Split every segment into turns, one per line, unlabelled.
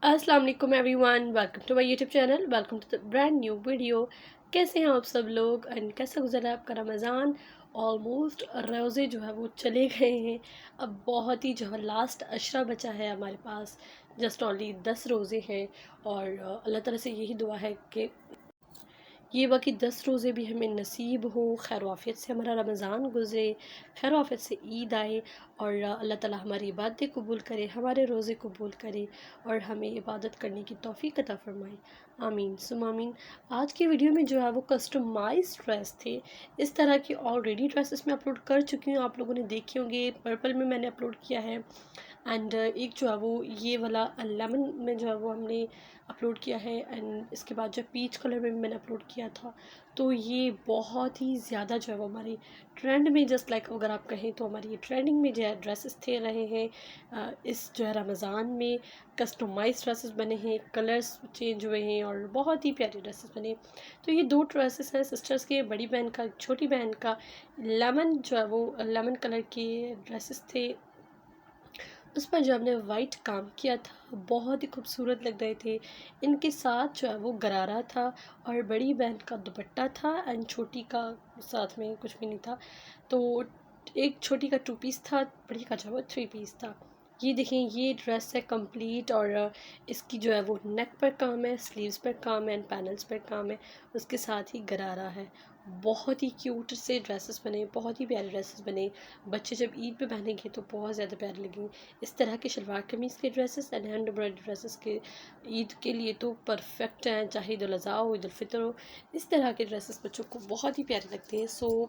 अस्सलाम वालेकुम everyone, welcome to my YouTube channel, welcome to the brand new video. कैसे हैं आप सब लोग एंड कैसा गुजरा है आपका रमज़ान। ऑलमोस्ट रोज़े जो है वो चले गए हैं। अब बहुत ही जो है लास्ट अशरा बचा है हमारे पास। जस्ट ओनली 10 रोज़े हैं और अल्लाह ताला से यही दुआ है कि ये बाकी 10 रोज़े भी हमें नसीब हो, खैर आफियत से हमारा रमज़ान गुज़रे, खैर आफियत से ईद आए और अल्लाह ताला हमारी इबादतें कबूल करे, हमारे रोज़े कबूल करे और हमें इबादत करने की तौफ़ीक अता फ़रमाए। आमीन सुम्मा आमीन। आज की वीडियो में जो है वो कस्टमाइज्ड ड्रेस थे। इस तरह की ऑलरेडी ड्रेसेस मैं अपलोड कर चुकी हूँ, आप लोगों ने देखी होंगी। पर्पल में मैंने अपलोड किया है एंड एक जो है वो ये वाला लेमन में जो है वो हमने अपलोड किया है एंड इसके बाद जो पीच कलर में भी मैंने अपलोड किया था। तो ये बहुत ही ज़्यादा जो है वो हमारी ट्रेंड में, जस्ट लाइक अगर आप कहें तो हमारी ये ट्रेंडिंग में जो है ड्रेसेस थे रहे हैं। इस जो है रमज़ान में कस्टमाइज ड्रेसेस बने हैं, कलर्स चेंज हुए हैं और बहुत ही प्यारे ड्रेसेस बने। तो ये दो ड्रेसेस हैं सिस्टर्स के, बड़ी बहन का छोटी बहन का। लेमन जो है वो लेमन कलर के ड्रेसेस थे, उस पर जो हमने वाइट काम किया था बहुत ही खूबसूरत लग रहे थे। इनके साथ जो है वो गरारा था और बड़ी बहन का दुपट्टा था एंड छोटी का साथ में कुछ भी नहीं था। तो एक छोटी का 2 पीस था, बड़ी का जो है वो 3 पीस था। ये देखें, ये ड्रेस है कंप्लीट और इसकी जो है वो नेक पर काम है, स्लीव्स पर काम है एंड पैनल्स पर काम है, उसके साथ ही गरारा है। बहुत ही क्यूट से ड्रेसेस बने, बहुत ही प्यारे ड्रेसेस बने। बच्चे जब ईद पे पहनेंगे तो बहुत ज़्यादा प्यारे लगेंगे। इस तरह के शलवार कमीज़ के dresses and hand embroidery dresses के ईद के लिए तो परफेक्ट हैं, चाहे ईद उल अज़हा हो, ईद उल फितर हो। इस तरह के ड्रेसेस बच्चों को बहुत ही प्यारे लगते हैं। सो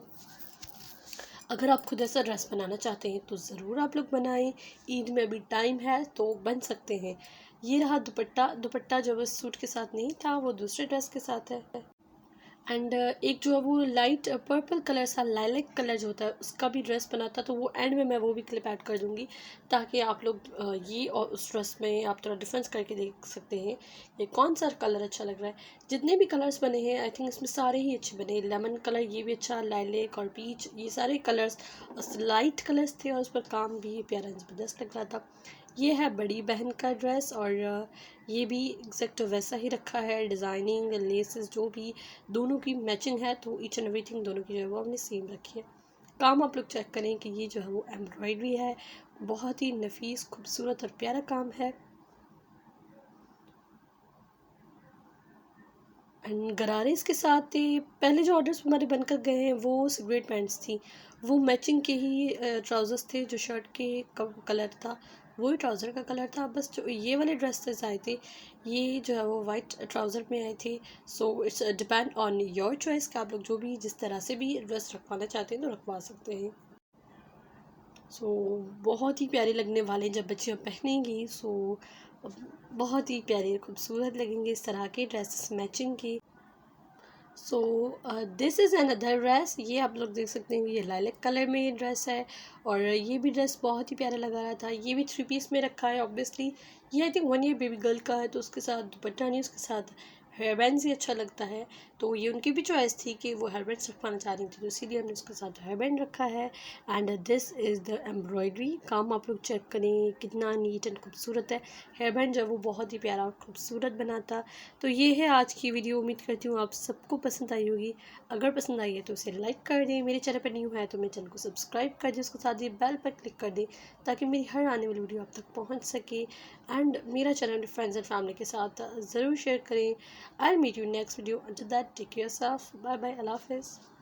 अगर आप खुद ऐसा ड्रेस बनाना चाहते हैं तो ज़रूर आप लोग बनाएं। ईद में अभी टाइम है तो बन सकते हैं। ये रहा दुपट्टा। दुपट्टा जो बस सूट के साथ नहीं था, वो दूसरे ड्रेस के साथ है। एंड एक जो है वो लाइट पर्पल कलर सा लाइलेक कलर जो होता है उसका भी ड्रेस बना था, तो वो एंड में मैं वो भी क्लिप ऐड कर दूँगी ताकि आप लोग ये और उस ड्रेस में आप थोड़ा डिफरेंस करके देख सकते हैं ये कौन सा कलर अच्छा लग रहा है। जितने भी कलर्स बने हैं आई थिंक इसमें सारे ही अच्छे बने। लेमन कलर ये भी अच्छा, लाइलेक और पीच, ये सारे कलर्स लाइट कलर्स थे और उस पर काम भी प्यारा ज़बरदस्त लग रहा था। ये है बड़ी बहन का ड्रेस और ये भी एग्जैक्ट वैसा ही रखा है, डिज़ाइनिंग लेसेस जो भी दोनों की मैचिंग है, तो ईच एंड एवरीथिंग दोनों की जो है वो हमने सेम रखी है। काम आप लोग चेक करें कि ये जो है वो एम्ब्रॉयडरी है, बहुत ही नफीस खूबसूरत और प्यारा काम है। एंड गरारे इसके साथ थे। पहले जो ऑर्डर्स हमारे बनकर गए हैं वो सिगरेट पैंट्स थी, वो मैचिंग के ही ट्राउज़र्स थे, जो शर्ट के कलर था वही ट्राउज़र का कलर था। बस जो ये वाले ड्रेसेस आए थे ये जो है वो वाइट ट्राउज़र में आए थे। So it's depend on your choice कि आप लोग जो भी जिस तरह से भी ड्रेस रखवाना चाहते हैं तो रखवा सकते हैं। सो बहुत ही प्यारे लगने वाले जब बच्चियाँ पहनेंगी। सो बहुत ही प्यारे खूबसूरत लगेंगे इस तरह के ड्रेसेस मैचिंग की। So this is another dress. ये आप लोग देख सकते हैं, ये लाइलेक कलर में ये ड्रेस है और ये भी ड्रेस बहुत ही प्यारा लगा रहा था। ये भी 3 पीस में रखा है ऑब्वियसली। ये I think 1 year baby girl का है, तो उसके साथ दुपट्टा नहीं, उसके साथ हेयर बैंड ही अच्छा लगता है। तो ये उनकी भी चॉइस थी कि वो हेयर बैंड्स रखवाना चाह रही थी, तो इसीलिए हमने उसके साथ हेयर बैंड रखा है। And this is the embroidery काम, आप लोग चेक करें कितना नीट एंड खूबसूरत है। हेयर बैंड जो है वो बहुत ही प्यारा और खूबसूरत बनाता। तो ये है आज की वीडियो। उम्मीद करती हूँ आप सबको पसंद आई होगी। अगर पसंद आई है तो उसे लाइक कर दें, मेरे चैनल पर न्यू है तो मेरे चैनल को सब्सक्राइब कर दें, उसके साथ ही बेल पर क्लिक कर दें ताकि मेरी हर आने वाली वीडियो आप तक पहुँच सके। एंड मेरा चैनल फ्रेंड्स एंड फैमिली के साथ ज़रूर शेयर करें। I meet you next video. Until that take care yourself, bye bye, अल्लाह हाफिज़।